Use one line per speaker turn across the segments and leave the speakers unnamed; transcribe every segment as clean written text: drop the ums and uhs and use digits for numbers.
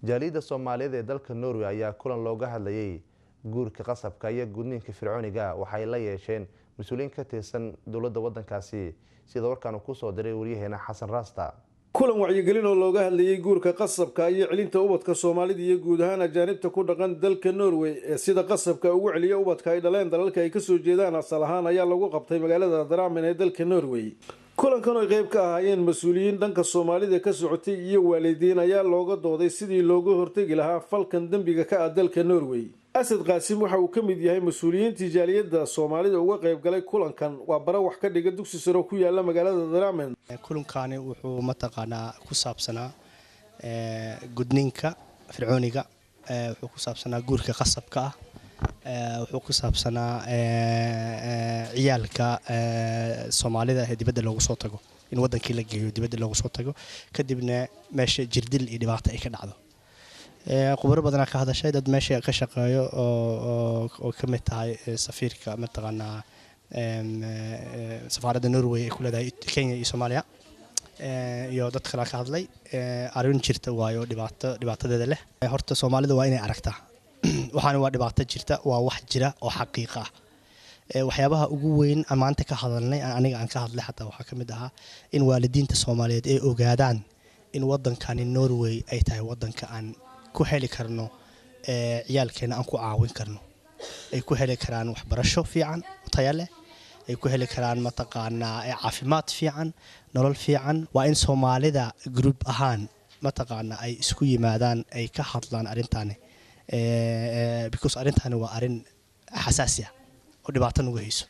jaaliyadda Soomaaliyeed ee dalka Norway ayaa kulan looga hadlayay guurka qasabka iyo gudniinka fircooniga waxay la yeesheen mas'uuliyiin ka tirsan dawladda waddankaasi sida warkaan ku soo diray wariyaheena Xasan Raasta.
kulan wacyigelin oo looga hadlayay guurka qasabka iyo cilinta ubadka Soomaalida iyo guud ahaan ajaanibta ku dhaqan dalka Norway ee sida qasabka ugu celiya ubadka ay dhaleen dalalka ay ka soo jeedaan asal ahaan ayaa lagu qabtay magaalada Drammen ee dalka Norway. kulankan oo qayb ka ahaayeen mas'uuliyiin dhanka Soomaalida ka socotay iyo waalidiin ayaa looga dooday sidii looga hortagi lahaa falkan dambiga ka ah dalka Norway. Asad Qaasim waxa uu ka mid yahay mas'uuliyiinta jaaliyadda Soomaalida uga qayb galay kulankan waa bara wax ka dhiga dugsi sare ku yaala magaalada Drammen.
kulankani wuxuu mataqaanaa ku saabsanaa gudniinka fircooniga wuxuu ku saabsanaa guurka qasabka ah wuxuu ku saabsanaa ciyaalka Soomaalida ee dibadda loogu soo tago in wadankii la geeyo dibadda loogu soo tago kadibna meesha jirdil iyo dhibaato ay ka dhacdo. khubaro badan ka hadashay dad meesha ka shaqeeyo oo ka mid tahay safiirka mataqaanaa safaaradda Norway ee ku leedahay Kenya iyo Soomaaliya iyo dad kale ka hadlay arrin jirta waayo dhibaatadeeda leh. horta Soomaalida waa inay aragtaa waxaan waa dhibaato jirta waa wax jira oo xaqiiqo ah. waxyaabaha ugu weyn maanta ka hadalnay aniga aan ka hadlay xataa waxa kamid ahaa in waalidiinta Soomaaliyeed ay ogaadaan in wadankani Norway ay tahay wadanka aan ku heli karno ciyaalkeena aan ku caawin karno ay ku heli karaan waxbarasho fiican tayo leh ay ku heli karaan mataqaanaa caafimaad fiican nolol fiican waa in Soomaalida group ahaan mataqaanaa ay isku yimaadaan ay ka hadlaan arintani because arintani waa arin xasaasi ah oo dhibaato nagu hayso.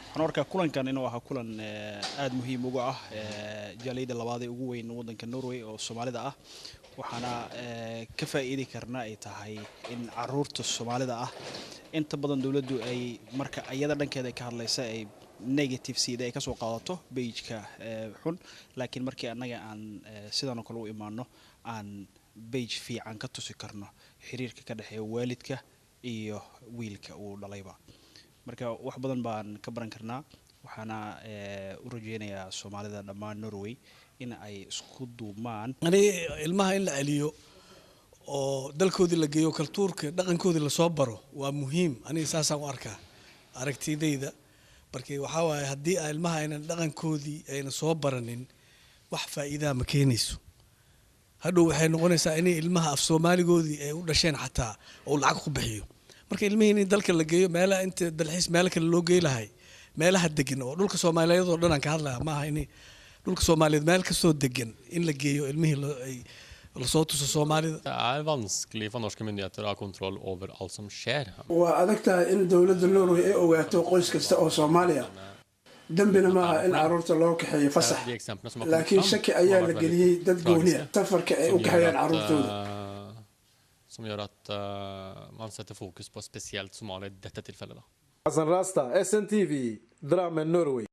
waxaan arkaa kulankan inuu ahaa kulan aad muhiim ugu ah jaaliyadda labaad ee ugu weyn wadanka Norway oo Soomaalida ah waxaana ka faa'iidi karnaa ay tahay in caruurta Soomaalida ah inta badan dawladdu ay marka ayada dhankeeda ka hadlaysa ay negative sida ay ka soo qaadato page-ka xun laakiin markii anaga aan sidan oo kale u imaano aan page fiican ka tusi karno xiriirka ka dhaxeeya waalidka iyo wiilka uu dhalayba marka wax badan baan ka baran karnaa waxaana u rajeynayaa Soomaalida dhammaan Norway in ay isku duumaan
ilmaha in la celiyo oo dalkoodii la geeyo kultuurka dhaqankoodii la soo baro waa muhiim aniga saasaan u arkaa aragtidayda markii waxa waaye haddii ilmaha ayna dhaqankoodii ayna soo baranin wax faa'iido ma keenayso hadhow waxay noqonaysaa in ilmaha af Soomaaligoodii ay u dhasheen xataa oo lacag ku bixiyo marka ilmihiin in dalka la geeyo meelaha inta dalxiis meel kale loo geelahay meelaha degan oo dhulka Soomaaliyeed oo dhan aan ka hadlaa ma aha in dhulka Soomaaliyeed meel ka soo degan in la geeyo ilmihii la soo tuso Soomaalida.
vanskelig for norske myndigheter å ha kontroll over alt som skjer.
waa adagtahay in dawladda Norway ay ogaato qoys kasta oo Soomaaliya dambina ma aha in caruurta loo kaxeeyo fasax laakiin shaki ayaa la geliyay dad gooniya safarka ay u kaxeeyaan caruurtooda
som gjør at man setter fokus på spesielt Somalia i dette tilfellet da.
Xasan Raasta, SNTV, Drammen, Norway.